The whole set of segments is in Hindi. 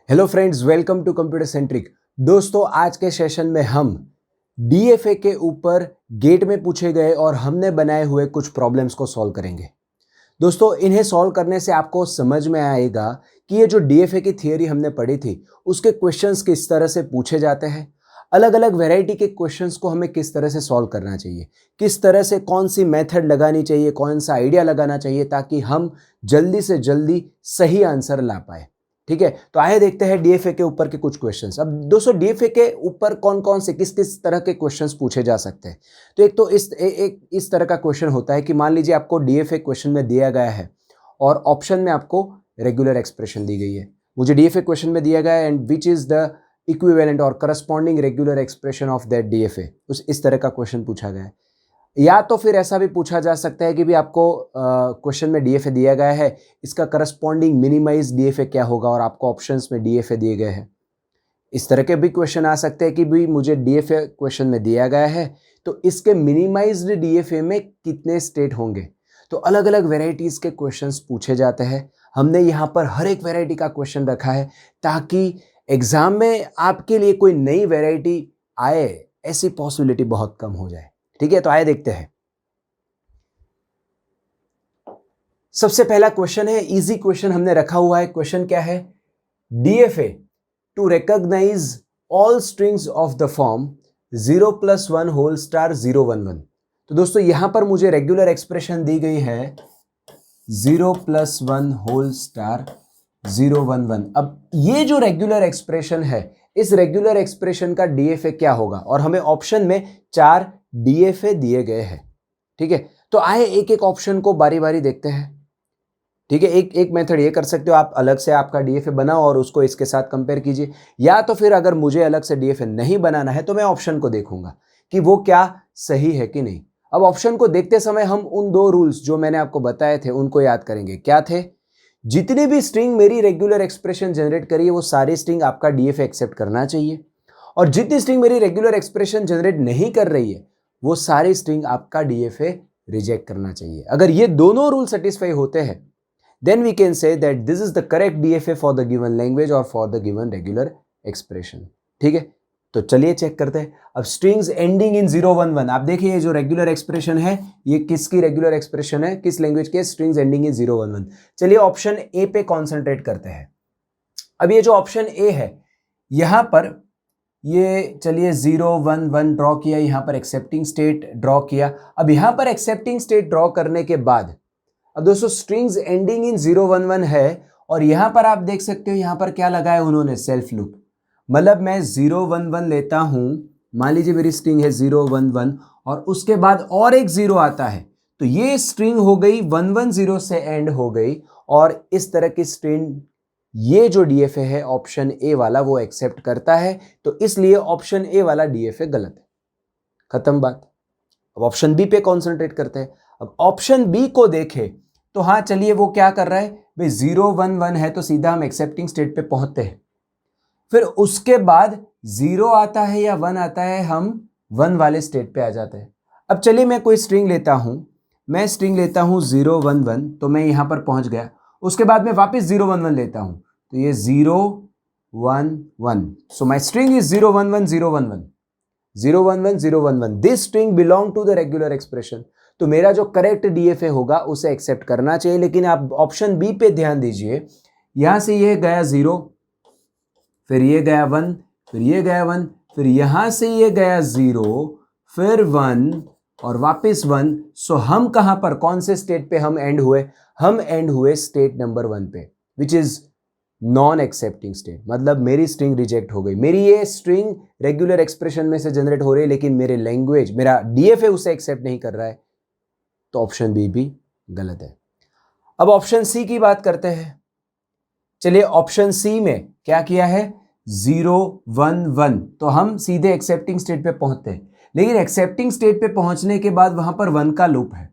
Hello friends, welcome to computer centric. दोस्तों, आज के सेशन में हम डीएफए के ऊपर गेट में पूछे गए और हमने बनाए हुए कुछ प्रॉब्लम्स को सॉल्व करेंगे। दोस्तों, इन्हें सॉल्व करने से आपको समझ में आएगा कि ये जो डीएफए की थियरी हमने पढ़ी थी उसके क्वेश्चंस किस तरह से पूछे जाते हैं, अलग अलग वैरायटी के क्वेश्चंस को हमें किस तरह से सॉल्व करना चाहिए, किस तरह से कौन सी मेथड लगानी चाहिए, कौन सा आइडिया लगाना चाहिए ताकि हम जल्दी से जल्दी सही आंसर ला पाए। ठीक है, तो आइए देखते हैं डीएफए के ऊपर के कुछ क्वेश्चंस। अब दोस्तों, डीएफए के ऊपर कौन कौन से किस किस तरह के क्वेश्चंस पूछे जा सकते हैं। तो एक तो एक इस तरह का क्वेश्चन होता है कि मान लीजिए आपको डीएफए क्वेश्चन में दिया गया है और ऑप्शन में आपको रेगुलर एक्सप्रेशन दी गई है। मुझे डीएफए क्वेश्चन में दिया गया है and which is the equivalent और corresponding regular expression of that DFA, इस तरह का क्वेश्चन पूछा गया है। या तो फिर ऐसा भी पूछा जा सकता है कि भी आपको क्वेश्चन में डीएफए दिया गया है, इसका करस्पॉन्डिंग मिनिमाइज डीएफए क्या होगा और आपको ऑप्शंस में डीएफए दिए गए हैं। इस तरह के भी क्वेश्चन आ सकते हैं कि भी मुझे डीएफए क्वेश्चन में दिया गया है तो इसके मिनिमाइज्ड डीएफए में कितने स्टेट होंगे। तो अलग अलग वेराइटीज के क्वेश्चंस पूछे जाते हैं। हमने यहाँ पर हर एक वेराइटी का क्वेश्चन रखा है ताकि एग्जाम में आपके लिए कोई नई वेराइटी आए ऐसी पॉसिबिलिटी बहुत कम हो जाए। ठीक है, तो आइए देखते हैं। सबसे पहला क्वेश्चन है, इजी क्वेश्चन हमने रखा हुआ है। क्वेश्चन क्या है? DFA to recognise all strings of the form 0 + 1 whole star 0 1 1। तो दोस्तों, यहां पर मुझे रेगुलर एक्सप्रेशन दी गई है 0 + 1 होल स्टार 0 1 1। अब ये जो रेगुलर एक्सप्रेशन है, इस रेगुलर एक्सप्रेशन का डीएफए क्या होगा, और हमें ऑप्शन में 4 डीएफए दिए गए हैं। ठीक है, तो आए एक एक ऑप्शन को बारी बारी देखते हैं। ठीक है, एक मेथड ये कर सकते हो, आप अलग से आपका डीएफए बनाओ और उसको इसके साथ कंपेयर कीजिए, या तो फिर अगर मुझे अलग से डीएफए नहीं बनाना है तो मैं ऑप्शन को देखूंगा कि वो क्या सही है कि नहीं। अब ऑप्शन को देखते समय हम उन दो रूल्स जो मैंने आपको बताए थे उनको याद करेंगे। क्या थे? जितनी भी स्ट्रिंग मेरी रेगुलर एक्सप्रेशन जनरेट करी है वो सारी स्ट्रिंग आपका डीएफए एक्सेप्ट करना चाहिए, और जितनी स्ट्रिंग मेरी रेगुलर एक्सप्रेशन जनरेट नहीं कर रही है वो सारी स्ट्रिंग आपका डीएफए रिजेक्ट करना चाहिए। अगर ये दोनों रूल सेटिस्फाई होते हैं then we can say that this is the correct DFA for the given language or for the given regular expression। ठीक है, तो चलिए चेक करते हैं। अब स्ट्रिंग्स एंडिंग इन 0 1 1, आप देखिए ये जो रेगुलर एक्सप्रेशन है ये किसकी रेगुलर एक्सप्रेशन है, किस लैंग्वेज के? Strings ending in 0 1 1। चलिए ऑप्शन ए पे कॉन्सेंट्रेट करते हैं। अब ये जो ऑप्शन ए है यहां पर ये चलिए 0 1 1 ड्रॉ किया, यहां पर एक्सेप्टिंग स्टेट ड्रॉ किया। अब यहां पर एक्सेप्टिंग स्टेट ड्रॉ करने के बाद अब दोस्तों स्ट्रिंग्स एंडिंग इन 0 1 1 है, और यहां पर आप देख सकते हो यहां पर क्या लगाया उन्होंने? Self loop. मतलब मैं 0 1 1 लेता हूं, मान लीजिए मेरी स्ट्रिंग है 0 1 1 और उसके बाद और एक 0 आता है, तो ये स्ट्रिंग हो गई 1 1 0 से एंड हो गई, और इस तरह की स्ट्रिंग ये जो डीएफए है ऑप्शन ए वाला वो एक्सेप्ट करता है, तो इसलिए ऑप्शन ए वाला डीएफए गलत है। खत्म बात। अब ऑप्शन बी पे कॉन्सेंट्रेट करते हैं। अब ऑप्शन बी को देखें तो हाँ, चलिए वो क्या कर रहा है भाई, 0 1 1 है तो सीधा हम एक्सेप्टिंग स्टेट पे पहुंचते हैं, फिर उसके बाद 0 आता है या 1 आता है हम 1 वाले स्टेट पे आ जाते हैं। अब चलिए मैं कोई स्ट्रिंग लेता हूं, मैं स्ट्रिंग लेता हूं 0 1 1, तो मैं यहां पर पहुंच गया। उसके बाद मैं वापस 0 1 1 लेता हूं, तो ये 0 1 1, सो माई string is 0 1 1 0 1 1 0 1 1 0 1 1। This string belong to the regular expression. तो मेरा जो करेक्ट डीएफए होगा उसे एक्सेप्ट करना चाहिए। लेकिन आप ऑप्शन बी पे ध्यान दीजिए, यहां से ये गया 0, फिर ये गया 1, फिर ये गया 1, फिर यहां से ये गया 0, फिर 1 और वापस 1। सो हम कहां पर, कौन से स्टेट पे हम एंड हुए? हम एंड हुए स्टेट नंबर 1 पे, which is non accepting state. मतलब मेरी स्ट्रिंग रिजेक्ट हो गई। मेरी ये स्ट्रिंग रेगुलर एक्सप्रेशन में से जनरेट हो रही है लेकिन मेरे लैंग्वेज, मेरा डीएफए उसे एक्सेप्ट नहीं कर रहा है, तो ऑप्शन बी भी गलत है। अब ऑप्शन सी की बात करते हैं। चलिए ऑप्शन सी में क्या किया है? 0 1 1, तो हम सीधे एक्सेप्टिंग स्टेट पे पहुंचते हैं, लेकिन एक्सेप्टिंग स्टेट पे पहुंचने के बाद वहां पर 1 का लूप है।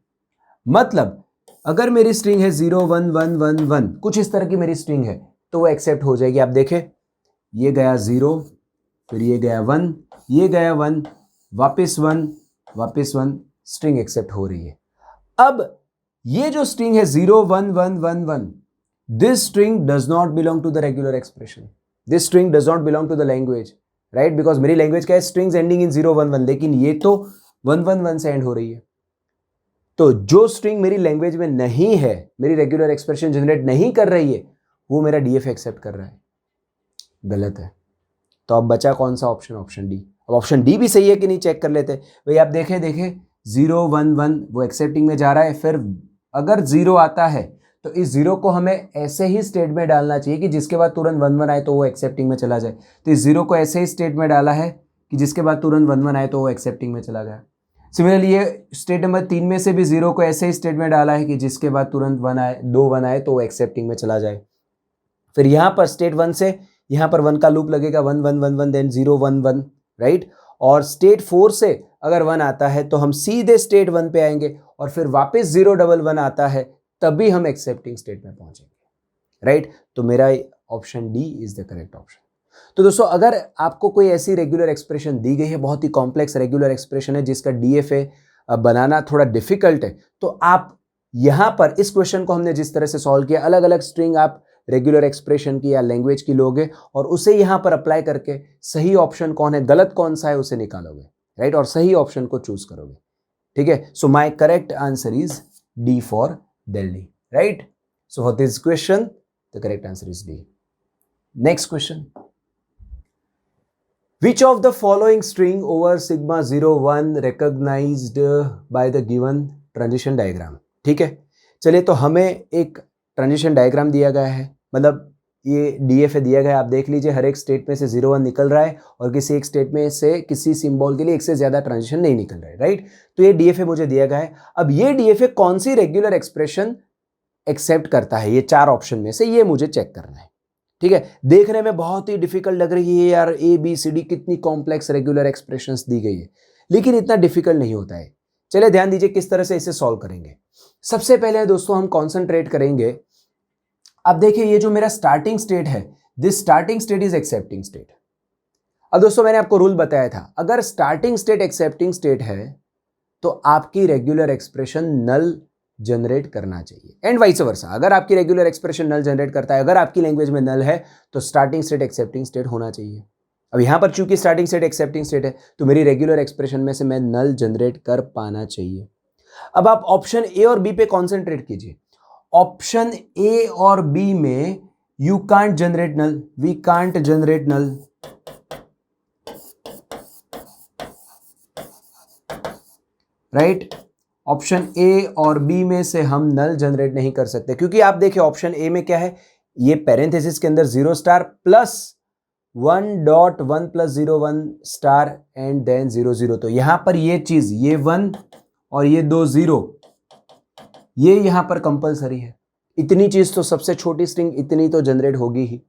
मतलब अगर मेरी स्ट्रिंग है 0 1 1 1 1, कुछ इस तरह की मेरी स्ट्रिंग है, तो वो एक्सेप्ट हो जाएगी। आप देखें ये गया 0, फिर ये गया 1, ये गया 1, वापस 1, वापस 1, स्ट्रिंग एक्सेप्ट हो रही है। अब ये जो स्ट्रिंग है 0 1 1 1 1, this string does not belong to the regular expression. This string does not belong to the language, right, because मेरी लैंग्वेज क्या है, स्ट्रिंग्स एंडिंग इन 011, लेकिन ये तो 111 से एंड हो रही है। तो जो स्ट्रिंग मेरी लैंग्वेज में नहीं है, मेरी रेगुलर एक्सप्रेशन जनरेट नहीं कर रही है, वो मेरा डीएफ एक्सेप्ट कर रहा है, गलत है। तो अब बचा कौन सा ऑप्शन? Option D. अब ऑप्शन डी भी सही है कि नहीं चेक कर लेते भाई। आप देखें 011 वो एक्सेप्टिंग में जा रहा है, फिर अगर 0 आता है तो इस 0 को हमें ऐसे ही स्टेट में डालना चाहिए कि जिसके बाद तुरंत 11 आए तो वो एक्सेप्टिंग में चला जाए। तो इस 0 को ऐसे ही स्टेट में डाला है कि जिसके बाद तुरंत 11 आए तो वो एक्सेप्टिंग में चला गया। सिमिलरली ये स्टेट नंबर 3 में से भी 0 को ऐसे ही स्टेट में डाला है कि जिसके बाद तुरंत 1 आए तो वो एक्सेप्टिंग में चला जाए। फिर यहाँ पर स्टेट 1 से यहाँ पर 1 का लूप लगेगा, 1 1 1 1 देन 0 1 1, राइट। और स्टेट 4 से अगर 1 आता है तो हम सीधे स्टेट 1 पे आएंगे, और फिर वापस 0 1 1 आता है तभी हम एक्सेप्टिंग स्टेट में पहुंचेंगे, राइट। तो मेरा option D is the correct option. तो दोस्तों, अगर आपको कोई ऐसी रेगुलर एक्सप्रेशन दी गई है, बहुत ही कॉम्प्लेक्स रेगुलर एक्सप्रेशन है जिसका डीएफए बनाना थोड़ा डिफिकल्ट है, तो आप यहां पर इस क्वेश्चन को हमने जिस तरह से सॉल्व किया, अलग अलग स्ट्रिंग आप रेगुलर एक्सप्रेशन की या लैंग्वेज की लोगे और उसे यहां पर अप्लाई करके सही ऑप्शन कौन है, गलत कौन सा है, उसे निकालोगे, राइट, और सही ऑप्शन को चूज करोगे, ठीक है। So my correct answer is D for Delhi, right. So for this question the correct answer is D. Next question, which of the following string over sigma 01 recognized by the given transition diagram? ठीक है, चलिए, तो हमें एक ट्रांजिशन डायग्राम दिया गया है, मतलब ये डीएफए दिया गया है। आप देख लीजिए, हर एक स्टेट में से 01 निकल रहा है और किसी एक स्टेट में से किसी सिंबल के लिए एक से ज्यादा ट्रांजिशन नहीं निकल रहा है, राइट। तो ये डीएफए मुझे दिया गया है। अब ये डीएफए कौन सी रेगुलर एक्सप्रेशन एक्सेप्ट करता है, ये 4 ऑप्शन में से, ये मुझे चेक करना है, ठीक है। देखने में बहुत ही डिफिकल्ट लग रही है यार, ए बी सी डी कितनी कॉम्प्लेक्स रेगुलर एक्सप्रेशंस दी गई है, लेकिन इतना डिफिकल्ट नहीं होता है। चलिए ध्यान दीजिए किस तरह से इसे सॉल्व करेंगे। सबसे पहले दोस्तों हम कॉन्सेंट्रेट करेंगे। अब देखिए, ये जो मेरा स्टार्टिंग स्टेट है, this starting state is accepting state. अब दोस्तों, मैंने आपको रूल बताया था, अगर स्टार्टिंग स्टेट एक्सेप्टिंग स्टेट है तो आपकी रेगुलर एक्सप्रेशन नल जनरेट करना चाहिए, एंड वाइस वर्सा। अगर आपकी रेगुलर एक्सप्रेशन नल जनरेट करता है, अगर आपकी लैंग्वेज में नल है, तो स्टार्टिंग स्टेट एक्सेप्टिंग स्टेट होना चाहिए। अब यहां पर चूंकि स्टार्टिंग स्टेट एक्सेप्टिंग स्टेट है, तो मेरी रेगुलर एक्सप्रेशन में से मैं नल जनरेट कर पाना चाहिए। अब आप ऑप्शन ए और बी पे कॉन्सेंट्रेट कीजिए। ऑप्शन ए और बी में you can't generate null, we can't generate null, right. Option A और बी में से हम नल जनरेट नहीं कर सकते, क्योंकि आप देखिए ऑप्शन ए में क्या है, ये पैरेंथेसिस के अंदर 0 star plus 1.1 plus 0 1 star and then 0 0। तो यहां पर ये चीज, ये 1 और ये 2 0, ये यहां पर कंपलसरी है। इतनी चीज तो, सबसे छोटी स्ट्रिंग इतनी तो जनरेट होगी ही।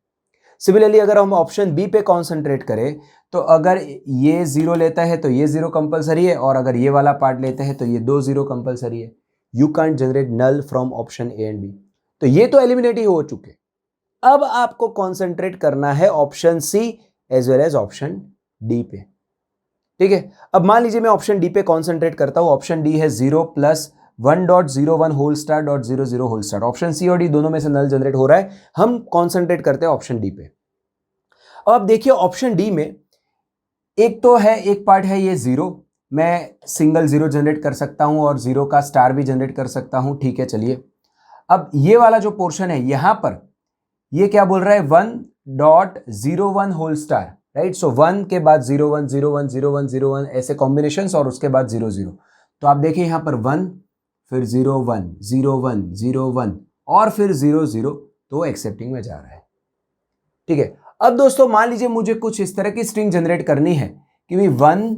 सिमिलरली अगर हम ऑप्शन बी पे कॉन्सेंट्रेट करें, तो अगर ये 0 लेता है तो ये 0 कंपलसरी है, और अगर ये वाला पार्ट लेते हैं तो ये 2 0 कंपलसरी है। You can't generate null from option A and B. तो ये तो एलिमिनेट ही हो चुके। अब आपको कॉन्सेंट्रेट करना है option C as well as option D पे, ठीक है। अब मान लीजिए मैं ऑप्शन डी पे कॉन्सेंट्रेट करता हूं। ऑप्शन डी है 0 plus 1.01 whole star dot 0 0 whole star. Option C और डी दोनों में से नल जनरेट हो रहा है, हम कॉन्सेंट्रेट करते हैं ऑप्शन डी पे। अब देखिए ऑप्शन डी में एक तो है, एक पार्ट है ये 0, मैं सिंगल 0 जनरेट कर सकता हूं और 0 का स्टार भी जनरेट कर सकता हूं, ठीक है। चलिए, अब ये वाला जो पोर्शन है, यहां पर ये क्या बोल रहा है, 1.01 होल स्टार, राइट। सो 1 के बाद 0 1 0 1 0 1 0 1 ऐसे कॉम्बिनेशंस, और उसके बाद 0 0। तो आप देखिए यहां पर 1 फिर 0 1 0 1 0 1 और फिर 0 0, तो एक्सेप्टिंग में जा रहा है, ठीक है। अब दोस्तों मान लीजिए मुझे कुछ इस तरह की स्ट्रिंग जनरेट करनी है कि भाई 1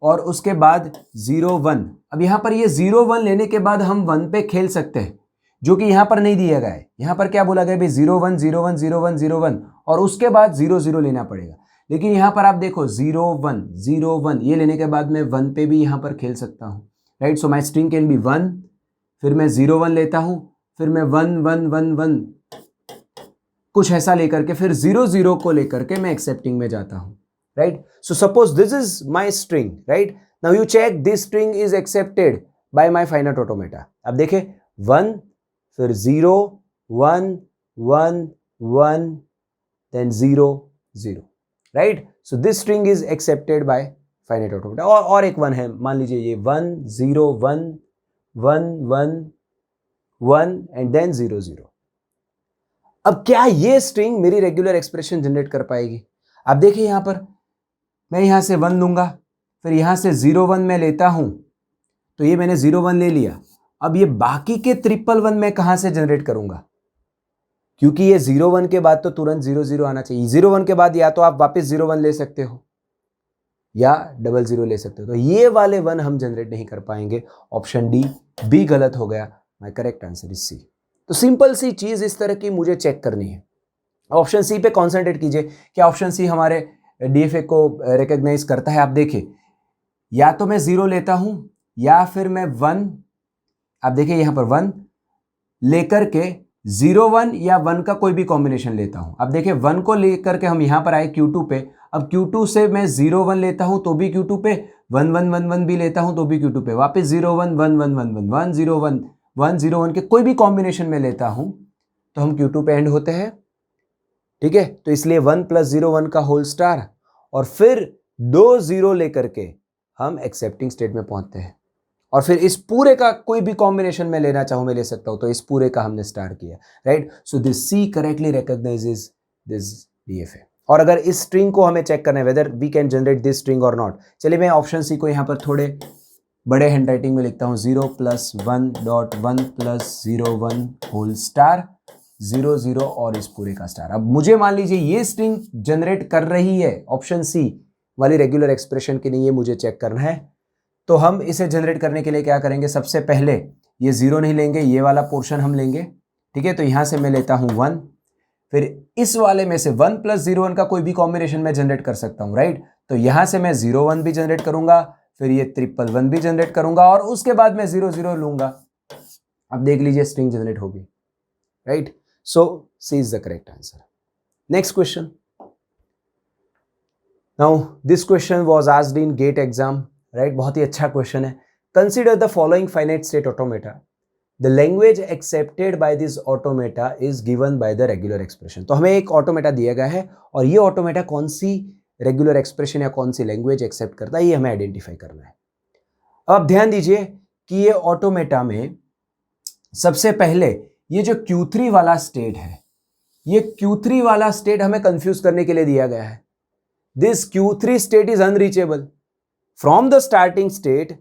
और उसके बाद 0 1। अब यहां पर ये 0 1 लेने के बाद हम 1 पे खेल सकते हैं, जो कि यहां पर नहीं दिया गया है। यहां पर क्या बोला गया भाई 0 1 0 1 0 1 0 1 और उसके बाद 0 0 लेना पड़ेगा। लेकिन यहां पर आप देखो 0 1 0 1 ये लेने के बाद मैं 1 पे भी यहां पर खेल सकता हूं, right. So my string can be 1, फिर मैं 0 1 लेता हूं, फिर मैं 1 1 1 1 कुछ ऐसा लेकर के फिर 0 0 को लेकर के मैं एक्सेप्टिंग में जाता हूं, right. So suppose this is my string, right. Now you check this string is accepted by my finite automata. अब देखे 1 फिर 0 1 1 1 then 0 0, right. So this string is accepted by finite automata. और एक 1 है, मान लीजिए ये 1 0 1 1 1 1 एंड देन 0 0. अब क्या ये स्ट्रिंग मेरी रेगुलर एक्सप्रेशन जनरेट कर पाएगी? अब देखिए यहां पर मैं यहां से 1 लूंगा, फिर यहां से 0 1 मैं लेता हूं, तो ये मैंने 0 1 ले लिया. अब ये बाकी के 111 मैं कहां से जनरेट करूंगा? क्योंकि ये 0 1 के बाद तो तुरंत 0 0 आना चाहिए. 0 1 के बाद या तो आप वापस 0 1 ले सकते हो या 0 0 ले सकते हो. तो ये वाले 1 हम जनरेट नहीं कर पाएंगे. ऑप्शन डी बी गलत हो गया. My correct answer is C. तो सिंपल सी चीज इस तरह की मुझे चेक करनी है. ऑप्शन सी पे कॉन्सेंट्रेट कीजिए. क्या ऑप्शन सी हमारे डीएफए को रिकॉग्नाइज करता है? आप देखिए, या तो मैं 0 लेता हूं या फिर मैं 1, आप देखिए यहां पर 1 लेकर के 0 1 या 1 का कोई भी कॉम्बिनेशन लेता हूं. अब देखिए 1 को लेकर के हम यहां पर आए Q2 पे. अब Q2 से मैं 0 1 लेता हूं तो भी Q2 पे, 1 1 1 1 भी लेता हूं तो भी Q2 पे, वापस 0 1 1 1 1 1 1 0 1 1 0 1 के कोई भी कॉम्बिनेशन में लेता हूं तो हम Q2 पे एंड होते हैं. ठीक है, तो इसलिए 1 + 0 1 का होल स्टार और फिर 2 0 लेकर के हम एक्सेप्टिंग स्टेट में पहुंचते हैं. और फिर इस पूरे का कोई भी कॉम्बिनेशन में लेना चाहूं मैं ले सकता हूं, तो इस पूरे का हमने स्टार किया, right. So this C correctly recognises this DFA. और अगर इस स्ट्रिंग को हमें चेक करना है whether we can generate this string और नॉट, चलिए मैं ऑप्शन सी को यहां पर थोड़े बड़े हैंड राइटिंग में लिखता हूं. 0 + 1.1 + 0 1 होल स्टार 0 0 और इस पूरे का स्टार. अब मुझे मान लीजिए ये स्ट्रिंग जनरेट कर रही है ऑप्शन सी वाली रेगुलर एक्सप्रेशन की नहीं, ये मुझे चेक करना है. तो हम इसे जनरेट करने के लिए क्या करेंगे? सबसे पहले ये 0 नहीं लेंगे, ये वाला पोर्शन हम लेंगे. ठीक है, तो यहां से मैं लेता हूं 1, फिर इस वाले में से 1 + 0 1 का कोई भी कॉम्बिनेशन में जनरेट कर सकता हूं, राइट. तो यहां से मैं 0 1 भी जनरेट करूंगा, फिर ये 1 भी जनरेट करूंगा और उसके बाद मैं 0 0 लूंगा. अब देख लीजिए स्ट्रिंग जनरेट होगी, right. So C is the correct answer. Next question. Now this question was asked in GATE exam, right. बहुत ही अच्छा क्वेश्चन है. Consider the following finite state automata. The language accepted by this automata is given by the regular expression. तो हमें एक ऑटोमेटा दिया गया है और ये ऑटोमेटा कौन सी रेगुलर एक्सप्रेशन या कौन सी लैंग्वेज एक्सेप्ट करता है, ये हमें आइडेंटिफाई करना है. अब ध्यान दीजिए कि ये ऑटोमेटा में सबसे पहले ये जो Q3 वाला स्टेट है, ये Q3 वाला स्टेट हमें कंफ्यूज करने के लिए दिया गया है. This Q3 state is unreachable. From the starting state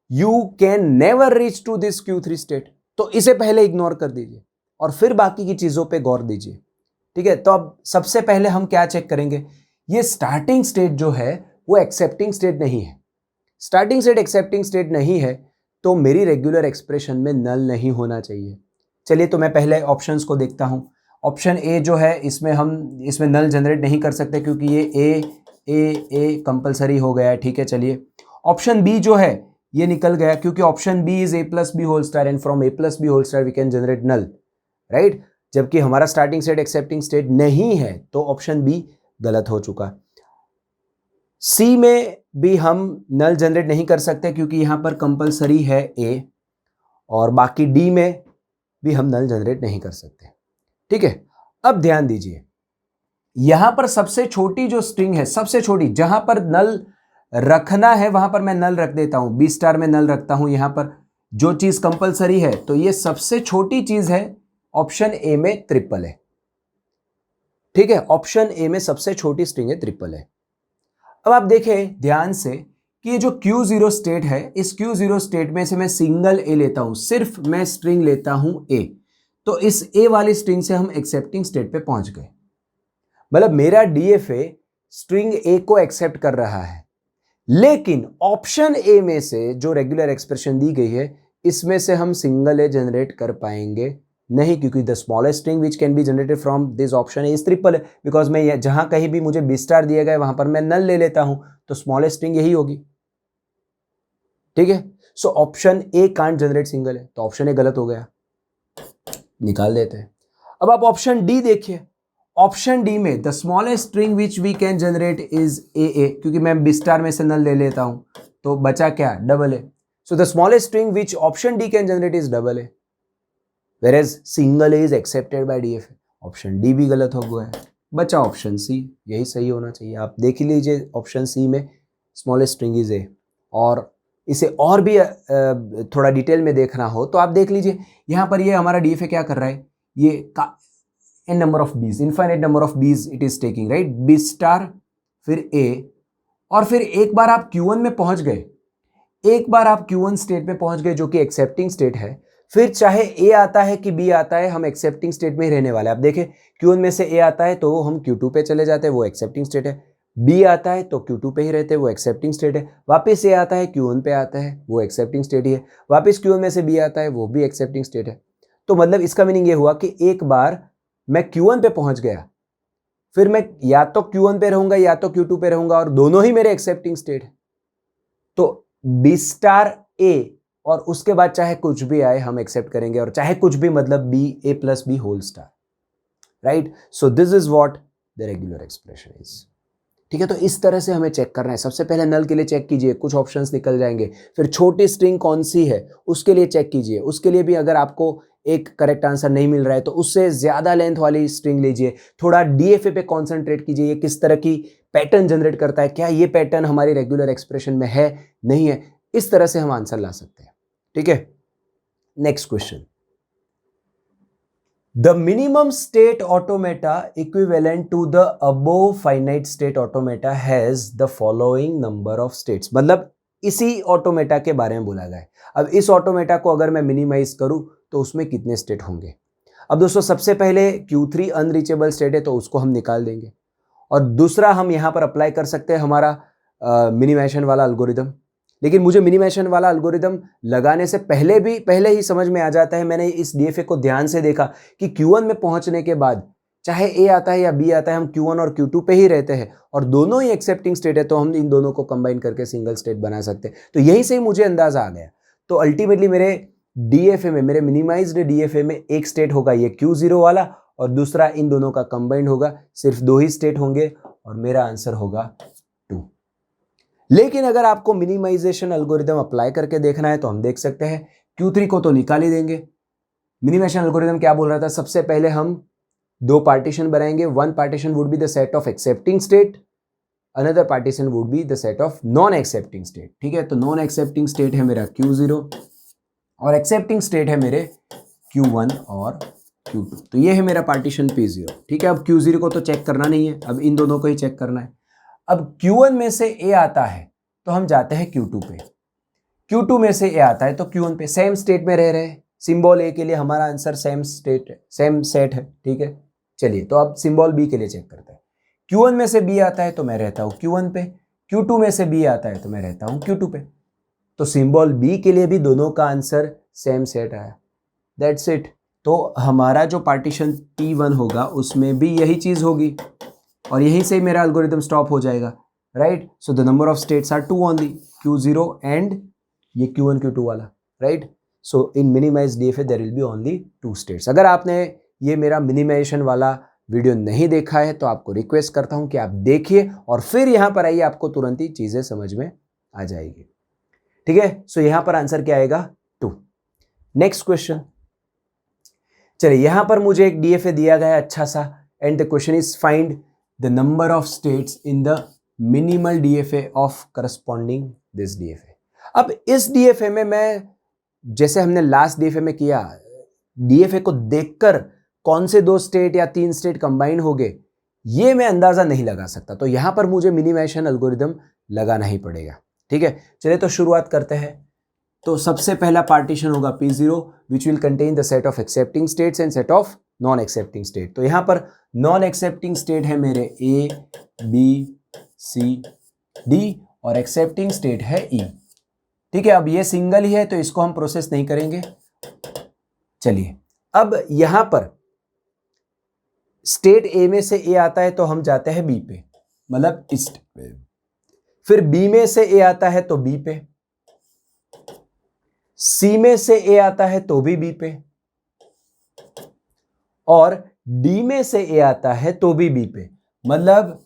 you can never reach to this Q3 state. तो इसे पहले इग्नोर कर दीजिए और फिर बाकी की चीजों पे गौर दीजिए. ठीक है, तो अब सबसे पहले हम क्या चेक करेंगे? ये स्टार्टिंग स्टेट जो है वो एक्सेप्टिंग स्टेट नहीं है. स्टार्टिंग स्टेट एक्सेप्टिंग स्टेट नहीं है तो मेरी रेगुलर एक्सप्रेशन में नल नहीं होना चाहिए. चलिए, तो मैं पहले ऑप्शंस को देखता हूं. ऑप्शन ए जो है इसमें नल जनरेट नहीं कर सकते क्योंकि ये ए कंपलसरी हो गया है. ठीक है, चलिए. ऑप्शन बी जो है ये निकल गया क्योंकि option B is A + B whole star and from A + B whole star we can generate null, right. जबकि हमारा स्टार्टिंग स्टेट एक्सेप्टिंग स्टेट नहीं है तो ऑप्शन बी गलत हो चुका. सी में भी हम नल जनरेट नहीं कर सकते क्योंकि यहां पर कंपलसरी है ए, और बाकी डी में भी हम नल जनरेट नहीं कर सकते. ठीक है, अब ध्यान दीजिए यहां पर सबसे छोटी जो स्ट्रिंग है, सबसे छोटी जहां पर नल रखना है वहां पर मैं नल रख देता हूं. बी स्टार में नल रखता हूं. यहां पर जो चीज कंपलसरी है तो ये सबसे छोटी चीज है ऑप्शन ए में ट्रिपल है. ठीक है, ऑप्शन ए में सबसे छोटी स्ट्रिंग है ट्रिपल है. अब आप देखें ध्यान से कि ये जो Q0 स्टेट है, इस Q0 स्टेट में से मैं सिंगल ए लेता हूं, सिर्फ मैं स्ट्रिंग लेता हूं ए. तो इस ए वाली स्ट्रिंग से हम एक्सेप्टिंग स्टेट पे पहुंच गए. मतलब मेरा डीएफए स्ट्रिंग ए को एक्सेप्ट कर रहा है, लेकिन ऑप्शन ए में से जो रेगुलर एक्सप्रेशन दी गई है इसमें से हम सिंगल ए जनरेट कर पाएंगे नहीं, क्योंकि the smallest string which can be generated from this option is triple है. बिकॉज मैं जहां कहीं भी मुझे बी स्टार दिया गया वहां पर मैं नल ले लेता हूं, तो स्मॉलेस्ट स्ट्रिंग यही होगी. ठीक है, so option A can't generate single है, तो ऑप्शन ए गलत हो गया, निकाल देते हैं. अब आप ऑप्शन डी देखिए. ऑप्शन डी में the smallest string which we can generate is A, क्योंकि मैं बी स्टार में से नल ले लेता हूं, तो बचा क्या? Double A. So the smallest string which option D can generate is double A, whereas single A is accepted by DFA. Option D भी गलत हो गया है. बचा ऑप्शन सी, यही सही होना चाहिए। आप देख लीजिए ऑप्शन सी में स्मॉलेस्ट स्ट्रिंग इज ए। और इसे और भी थोड़ा डिटेल में देखना हो तो आप देख लीजिए, यहाँ पर ये हमारा डीएफए क्या कर रहा है, ये n number of B's, infinite number of B's it is taking, right, B star फिर ए, और फिर एक बार आप Q1 में पहुंच गए, एक बार आप Q1 स्टेट में पहुंच गए जो कि एक्सेप्टिंग स्टेट है, फिर चाहे ए आता है कि बी आता है, हम एक्सेप्टिंग स्टेट में ही रहने वाले हैं। आप देखें Q1 में से ए आता है तो हम Q2 पे चले जाते हैं, वो एक्सेप्टिंग स्टेट है। बी आता है तो Q2 पे ही रहते हैं, वो एक्सेप्टिंग स्टेट है। वापस ए आता है Q1 पे आता है, वो एक्सेप्टिंग स्टेट ही है। वापस Q1 में से बी आता है, वो भी एक्सेप्टिंग स्टेट है। तो मतलब इसका मीनिंग ये हुआ कि एक बार मैं Q1 पे पहुंच गया, फिर मैं या तो Q1 पे रहूंगा या तो Q2 पे रहूंगा, और दोनों ही मेरे एक्सेप्टिंग स्टेट है। तो बी स्टार ए, और उसके बाद चाहे कुछ भी आए हम एक्सेप्ट करेंगे, और चाहे कुछ भी मतलब B A plus B whole star, right. So this is what the regular expression is. ठीक है, तो इस तरह से हमें चेक करना है। सबसे पहले नल के लिए चेक कीजिए, कुछ ऑप्शंस निकल जाएंगे। फिर छोटी स्ट्रिंग कौन सी है उसके लिए चेक कीजिए, उसके लिए भी अगर आपको एक करेक्ट आंसर नहीं मिल रहा है तो उससे ज्यादा लेंथ वाली स्ट्रिंग लीजिए। थोड़ा डीएफए पे कॉन्सेंट्रेट कीजिए, ये किस तरह की पैटर्न जनरेट करता है, क्या ये पैटर्न हमारी रेगुलर एक्सप्रेशन में है नहीं है, इस तरह से हम आंसर ला सकते हैं। ठीक है, next question, the minimum state automata equivalent to the above finite state automata has the following number of states. मतलब इसी ऑटोमेटा के बारे में बोला गया है। अब इस ऑटोमेटा को अगर मैं मिनिमाइज करूं तो उसमें कितने स्टेट होंगे। अब दोस्तों सबसे पहले Q3 अनरीचेबल स्टेट है तो उसको हम निकाल देंगे, और दूसरा हम यहां पर अप्लाई कर सकते हैं हमारा मिनिमाइजेशन वाला अल्गोरिदम। लेकिन मुझे मिनिमाइजेशन वाला अल्गोरिदम लगाने से पहले ही समझ में आ जाता है, मैंने इस डीएफए को ध्यान से देखा कि Q1 में पहुंचने के बाद चाहे ए आता है या बी आता है, हम Q1 और Q2 पे ही रहते हैं, और दोनों ही एक्सेप्टिंग स्टेट है, तो हम इन दोनों को कंबाइन करके सिंगल स्टेट बना सकते हैं। तो यहीं से ही मुझे अंदाजा आ गया। तो अल्टीमेटली मेरे डीएफए में, मेरे मिनिमाइज्ड डीएफए में एक स्टेट होगा ये Q0 वाला, और दूसरा इन दोनों का कंबाइंड होगा, सिर्फ दो ही स्टेट होंगे, और मेरा आंसर होगा 2। लेकिन अगर आपको मिनिमाइजेशन एल्गोरिदम अप्लाई करके देखना है तो हम देख सकते हैं, Q3 को तो निकाल ही देंगे। मिनिमाइजेशन एल्गोरिदम क्या बोल रहा था, सबसे पहले हम दो पार्टीशन बनाएंगे, one partition would be the set of accepting state, another partition would be the set of non accepting state. ठीक है, तो नॉन एक्सेप्टिंग स्टेट है मेरा Q0 और एक्सेप्टिंग स्टेट है मेरे Q1 और Q2। तो ये है मेरा पार्टीशन P0। ठीक है, अब Q0 को तो चेक करना नहीं है, अब इन दोनों को ही चेक करना है। अब Q1 में से ए आता है तो हम जाते हैं Q2 पे, Q2 में से ए आता है तो Q1 पे, सेम स्टेट में रह रहे हैं। सिंबल ए के लिए हमारा आंसर सेम स्टेट है, सेम सेट है। ठीक है, चलिए तो अब सिंबल बी के लिए चेक करते हैं। Q1 में से बी आता है तो मैं रहता हूं Q1 पे, Q2 में से बी आता है तो मैं रहता हूं Q2 पे। तो सिंबल बी के लिए भी दोनों का आंसर सेम सेट आया, दैट्स इट। तो हमारा जो पार्टीशन P1 होगा उसमें भी यही चीज होगी, और यहीं से मेरा एल्गोरिथम स्टॉप हो जाएगा, right. So the number of states are 2 only, Q0 and ये Q1 Q2 वाला, right. So in minimise DFA there will be only 2 states. अगर आपने ये मेरा मिनिमाइजेशन वाला वीडियो नहीं देखा है तो आपको रिक्वेस्ट करता हूं कि आप देखिए और फिर यहां पर आइए, आपको तुरंत ही चीजें समझ में आ जाएगी। ठीक है, सो यहां पर आंसर क्या आएगा 2। नेक्स्ट क्वेश्चन, चलिए यहां पर मुझे एक डीएफए दिया गया है अच्छा सा, and the question is find the number of states in the minimal DFA of corresponding this DFA. अब इस डीएफए में मैं, जैसे हमने लास्ट डीएफए में किया, डीएफए को देखकर कौन से 2 स्टेट या 3 स्टेट कंबाइन हो गए ये मैं अंदाजा नहीं लगा सकता, तो यहां पर मुझे मिनिमाइजेशन एल्गोरिदम लगाना ही पड़ेगा। ठीक है, चलिए तो शुरुआत करते हैं। तो सबसे पहला पार्टीशन होगा P0 which will contain the set of accepting states and set of non accepting state. तो यहां पर नॉन एक्सेप्टिंग स्टेट है मेरे A B C D और एक्सेप्टिंग स्टेट है E। ठीक है, अब ये सिंगल ही है तो इसको हम प्रोसेस नहीं करेंगे। चलिए अब यहां पर स्टेट ए में से ए आता है तो हम जाते हैं बी पे, मतलब इस, फिर बी में से ए आता है तो बी पे, सी में से ए आता है तो भी बी पे, और डी में से ए आता है तो भी बी पे। मतलब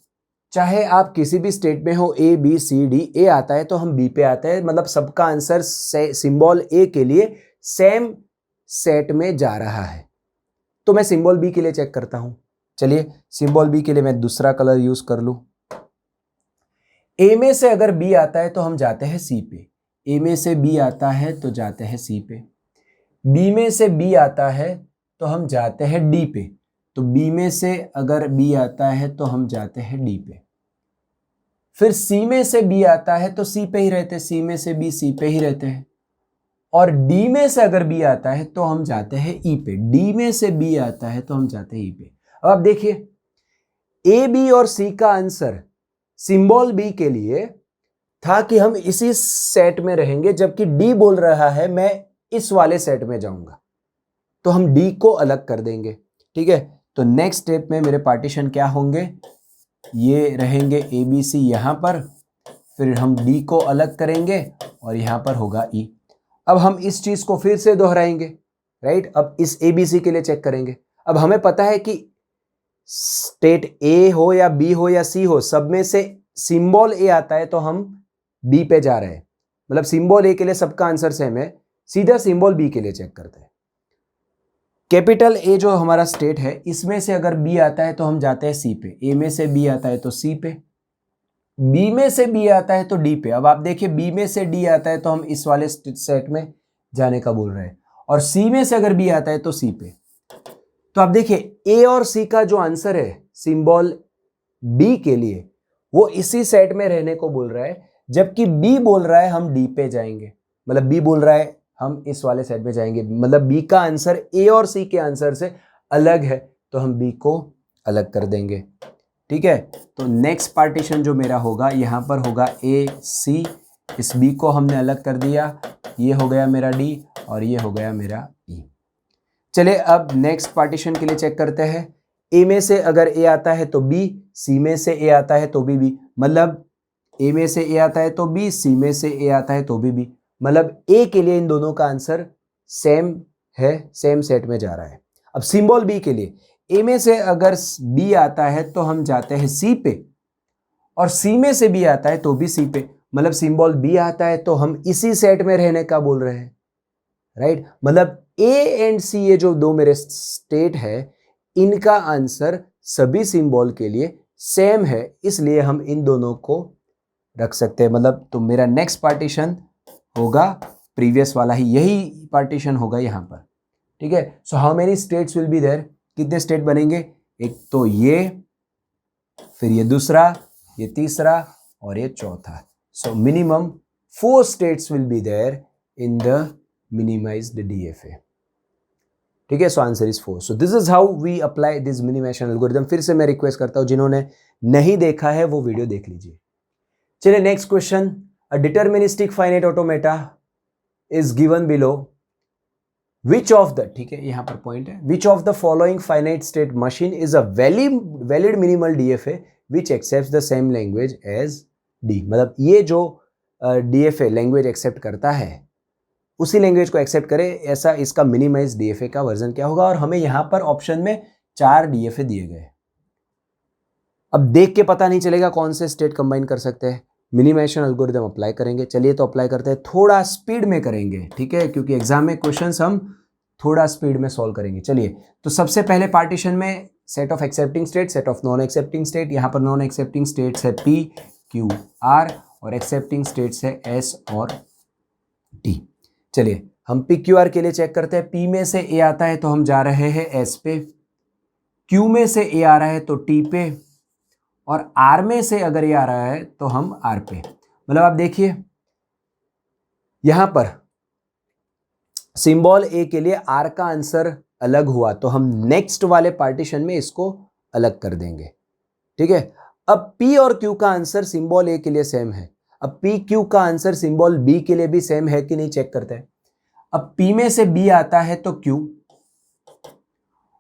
चाहे आप किसी भी स्टेट में हो, ए बी सी डी, ए आता है तो हम बी पे आते हैं, मतलब सबका आंसर सिंबल ए के लिए सेम सेट में जा रहा है। तो मैं सिंबल बी के लिए चेक करता हूं। चलिए सिंबल बी के लिए मैं दूसरा कलर यूज कर लूं। ए में से अगर बी आता है तो हम जाते हैं सी पे, ए में से बी आता है तो जाते हैं सी पे, बी में से बी आता है तो हम जाते हैं डी पे, तो बी में से अगर बी आता है तो हम जाते हैं डी पे, फिर सी में से बी आता है तो सी पे ही रहते हैं, सी में से बी सी पे ही रहते हैं, और डी में से अगर बी आता है तो हम जाते हैं ई पे, डी में से बी आता है तो हम जाते हैं ई पे। अब आप देखिए ए बी और सी का आंसर सिंबल बी के लिए था कि हम इसी सेट में रहेंगे, जबकि डी बोल रहा है मैं इस वाले सेट में जाऊंगा, तो हम डी को अलग कर देंगे। ठीक है, तो नेक्स्ट स्टेप में मेरे पार्टीशन क्या होंगे, ये रहेंगे ए बी सी यहां पर, फिर हम डी को अलग करेंगे और यहां पर होगा ई। अब हम इस चीज को फिर से दोहराएंगे, राइट। अब इस ए बी सी के लिए चेक करेंगे। अब हमें पता है कि स्टेट ए हो या बी हो या सी हो, सब में से सिंबल ए आता है तो हम बी पे जा रहे हैं, मतलब सिंबल ए के लिए सबका आंसर सेम है, सीधा सिंबल बी के लिए चेक करते हैं। कैपिटल ए जो हमारा स्टेट है, इसमें से अगर बी आता है तो हम जाते हैं सी पे, ए में से बी आता है तो सी पे, बी में से बी आता है तो डी पे। अब आप देखिए बी में से डी आता है तो हम इस वाले सेट में जाने का बोल रहे हैं, और सी में से अगर बी आता है तो सी पे। तो आप देखिए ए और सी का जो आंसर है सिंबल बी के लिए, वो इसी सेट में रहने को बोल रहा है, जबकि बी बोल रहा है हम डी पे जाएंगे, मतलब बी बोल रहा है हम इस वाले सेट में जाएंगे, मतलब बी का आंसर ए और सी के आंसर से अलग है, तो हम बी को अलग कर देंगे। ठीक है, तो नेक्स्ट पार्टीशन जो मेरा होगा यहां पर होगा ए सी, इस बी को हमने अलग कर दिया, ये हो गया मेरा डी और ये हो गया मेरा ई। चलिए अब नेक्स्ट पार्टीशन के लिए चेक करते हैं। ए में से अगर ए आता है तो बी, सी में से ए आता है तो बी, मतलब ए में से ए आता है तो बी, सी में से ए आता है तो बी, मतलब ए के लिए इन दोनों का आंसर सेम है, सेम सेट में जा रहा है। अब सिंबल बी के लिए ए में से अगर बी आता है तो हम जाते हैं सी पे, और सी में से बी आता है तो भी सी पे, मतलब सिंबल बी आता है तो हम इसी सेट में रहने का बोल रहे हैं, राइट। मतलब ए एंड सी, ये जो दो मेरे स्टेट है, इनका आंसर सभी सिंबल के लिए सेम है, इसलिए हम इन दोनों को रख सकते हैं। मतलब तो मेरा नेक्स्ट पार्टीशन होगा प्रीवियस वाला ही, यही पार्टीशन होगा यहां पर। ठीक है, so how many states will be there, कितने स्टेट बनेंगे, एक तो ये, फिर ये दूसरा, ये तीसरा और ये चौथा। So minimum 4 states will be there in the minimised DFA. ठीक है, सो answer is 4। So this is how we apply this minimisation algorithm. फिर से मैं रिक्वेस्ट करता हूं जिन्होंने नहीं देखा है वो वीडियो देख लीजिए। चलिए next question, a deterministic finite automata is given below, which of the, ठीक है यहां पर पॉइंट है, which of the following finite state machine is a valid minimal DFA which accepts the same language as D. मतलब ये जो डीएफए लैंग्वेज एक्सेप्ट करता है उसी लैंग्वेज को एक्सेप्ट करे, ऐसा इसका मिनिमाइज डीएफए का वर्जन क्या होगा। और हमें यहां पर ऑप्शन में 4 डीएफए दिए गए। अब देख के पता नहीं चलेगा कौन से स्टेट कंबाइन कर सकते हैं, मिनिमाइजेशन एल्गोरिथम अप्लाई करेंगे। चलिए तो अप्लाई करते हैं, थोड़ा स्पीड में करेंगे, ठीक है, क्योंकि एग्जाम में क्वेश्चंस हम थोड़ा स्पीड में सॉल्व करेंगे। चलिए तो सबसे पहले पार्टीशन में set of accepting state, set of non accepting state. यहां पर नॉन एक्सेप्टिंग स्टेट्स है पी क्यू आर और एक्सेप्टिंग स्टेट्स है एस और टी। चलिए हम पी क्यू आर के लिए चेक करते हैं। पी में से ए आता है तो हम जा रहे हैं एस पे, क्यू में से ए आ रहा है तो टी पे, और आर में से अगर ये आ रहा है तो हम आर पे। मतलब आप देखिए यहां पर सिंबल ए के लिए आर का आंसर अलग हुआ तो हम नेक्स्ट वाले पार्टीशन में इसको अलग कर देंगे। ठीक है, अब पी और क्यू का आंसर सिंबल ए के लिए सेम है। अब पी क्यू का आंसर सिंबल बी के लिए भी सेम है कि नहीं चेक करते हैं। अब पी में से बी आता है तो क्यू,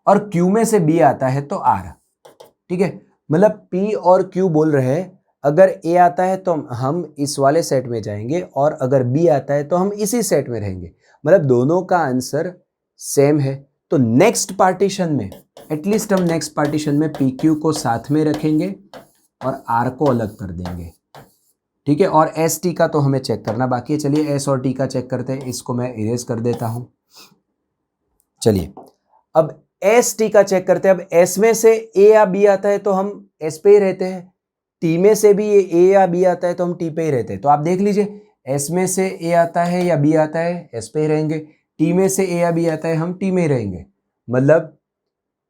और क्यू में से बी आता है तो आर। ठीक है, मतलब पी और क्यू बोल रहे हैं अगर ए आता है तो हम इस वाले सेट में जाएंगे, और अगर बी आता है तो हम इसी सेट में रहेंगे। मतलब दोनों का आंसर सेम है। तो नेक्स्ट पार्टीशन में, एटलीस्ट हम नेक्स्ट पार्टीशन में पी क्यू को साथ में रखेंगे और आर को अलग कर देंगे। ठीक है, और एस टी का तो हमें चेक करना बाकी है। चलिए एस और टी का चेक करते हैं, इसको मैं इरेज कर देता हूं। चलिए अब एस टी का चेक करते हैं। अब एस में से ए या बी आता है तो हम एस पे ही रहते हैं, टी में से भी ए या बी आता है तो हम टी पे ही रहते हैं। तो आप देख लीजिए, एस में से ए आता है या बी आता है, एस पे ही रहेंगे, टी में से ए या बी आता है, हम टी में ही रहेंगे। मतलब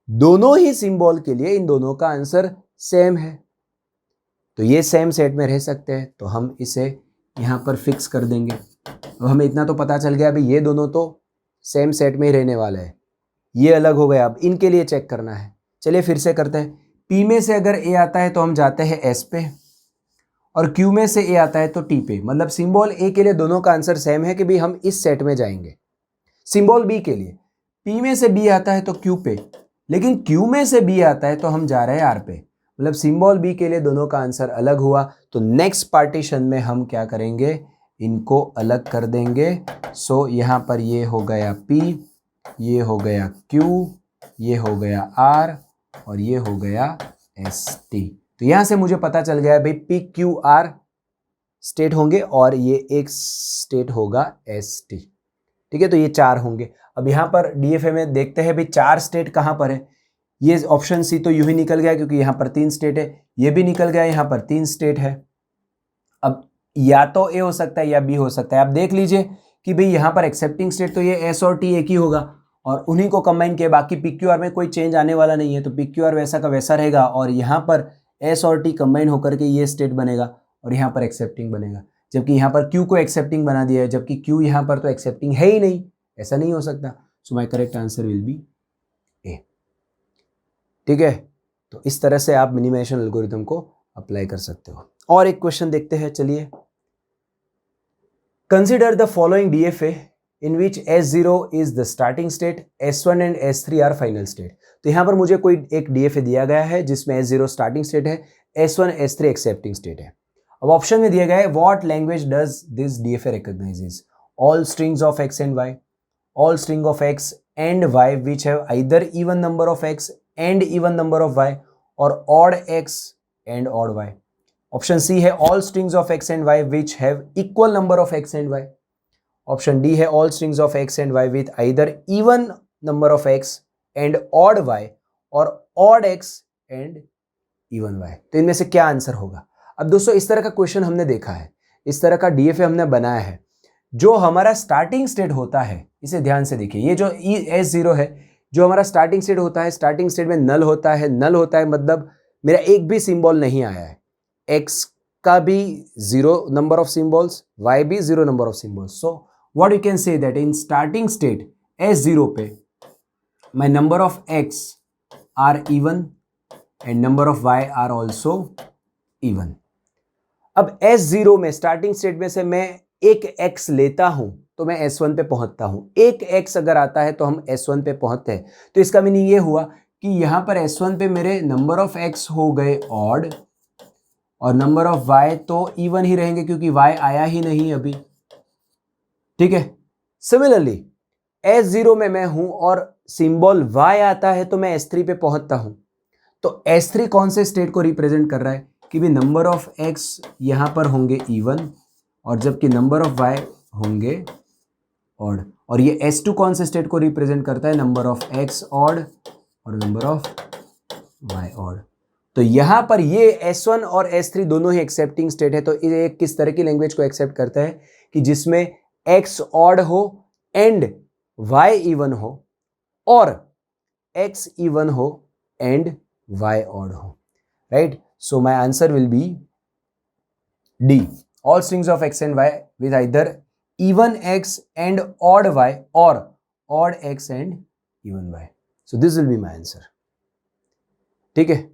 दोनों ही सिंबल के लिए इन दोनों का आंसर सेम है, तो ये सेम सेट में रह सकते हैं, तो हम इसे यहां पर फिक्स कर देंगे। अब हमें इतना तो पता चल गया, अभी ये दोनों तो सेम सेट में ही रहने वाले हैं, ये अलग हो गया। अब इनके लिए चेक करना है, चलिए फिर से करते हैं। पी में से अगर ए आता है तो हम जाते हैं एस पे, और क्यू में से ए आता है तो टी पे। मतलब सिंबल ए के लिए दोनों का आंसर सेम है कि भाई हम इस सेट में जाएंगे। सिंबल बी के लिए पी में से बी आता है तो क्यू पे, लेकिन क्यू में से बी आता है तो हम जा रहे हैं आर पे। मतलब सिंबल बी के लिए दोनों का आंसर अलग हुआ, तो नेक्स्ट पार्टीशन में हम क्या करेंगे, इनको अलग कर देंगे। सो यहां पर ये हो गया पी, ये हो गया क्यू, ये हो गया आर, और ये हो गया एस टी। तो यहां से मुझे पता चल गया भाई पी क्यू आर स्टेट होंगे और ये एक स्टेट होगा एस टी। ठीक है, तो ये 4 होंगे। अब यहां पर डीएफए में देखते हैं भाई 4 स्टेट कहां पर है। ये ऑप्शन सी तो यूं ही निकल गया क्योंकि यहां पर 3 स्टेट है, ये भी निकल गया, यहां पर 3 स्टेट है। अब या तो ए हो सकता है या बी हो सकता है। आप देख लीजिए कि भाई यहां पर एक्सेप्टिंग स्टेट तो ये एस और टी एक ही होगा, और उन्हीं को कंबाइन किया, बाकी पीक्यूआर में कोई चेंज आने वाला नहीं है, तो पीक्यूआर वैसा का वैसा रहेगा, और यहाँ पर एस और टी कंबाइन होकर के ये स्टेट बनेगा, और यहाँ पर एक्सेप्टिंग बनेगा। जबकि यहाँ पर क्यू को एक्सेप्टिंग बना दिया है, जबकि क्यू यहाँ पर तो एक्सेप्टिंग है ही नहीं, ऐसा नहीं हो सकता। So my correct answer will be A. ठीक है, तो इस तरह से आप मिनिमाइजेशन एल्गोरिथम को अप्लाई कर सकते हो। और एक क्वेश्चन देखते हैं, चलिए। Consider the following DFA in which S0 is the starting state, S1 and S3 are final state। तो यहां पर मुझे कोई एक DFA दिया गया है जिसमें S0 starting state है, S1 S3 accepting state है। अब ऑप्शन में दिया गया है what language does this DFA recognizes? All strings of x and y, all string of x and y which have either even number of x and even number of y, or odd x and odd y। Option C है all strings of x and y which have equal number of x and y। Option D है all strings of X and Y with either even number of X and odd Y, और odd X and even Y. तो इनमें से क्या आंसर होगा? अब दोस्तों इस तरह का क्वेश्चन हमने देखा है, इस तरह का डीएफए हमने बनाया है। जो हमारा स्टार्टिंग स्टेट होता है, इसे ध्यान से देखिए, ये जो S0 है, जो हमारा स्टार्टिंग स्टेट होता है, स्टार्टिंग स्टेट में नल होता है। नल होता है मतलब मेरा एक भी सिंबल नहीं आया है, एक्स का भी 0 नंबर ऑफ सिंबल्स, वाई भी 0 number of symbols. So what you can say that in starting state S0 पे my number of x are even and number of y are also even। अब S0 में स्टार्टिंग स्टेट में से मैं एक x लेता हूं तो मैं S1 पे पहुंचता हूं। एक x अगर आता है तो हम S1 पे पहुंचते हैं। तो इसका मीनिंग ये हुआ कि यहां पर S1 पे मेरे नंबर ऑफ x हो गए ऑड, और नंबर ऑफ y तो इवन ही रहेंगे क्योंकि y आया ही नहीं अभी। ठीक है, सिमिलरली S0 में मैं हूं और सिंबल y आता है तो मैं S3 पे पहुंचता हूं। तो S3 कौन से स्टेट को रिप्रेजेंट कर रहा है कि भी नंबर ऑफ x यहां पर होंगे इवन, और जबकि नंबर ऑफ y होंगे ऑड। और ये S2 कौन से स्टेट को रिप्रेजेंट करता है? नंबर ऑफ x ऑड और नंबर ऑफ y ऑड। तो यहां पर ये S1 और S3 दोनों ही एक्सेप्टिंग स्टेट है। तो ये किस तरह की लैंग्वेज को एक्सेप्ट करता है कि जिसमें x ऑड हो एंड y इवन हो, और x इवन हो एंड y ऑड हो, right. So my answer will B D, all strings of x and y with either even x and odd y, और odd x and even y। So this will be my answer. ठीक है।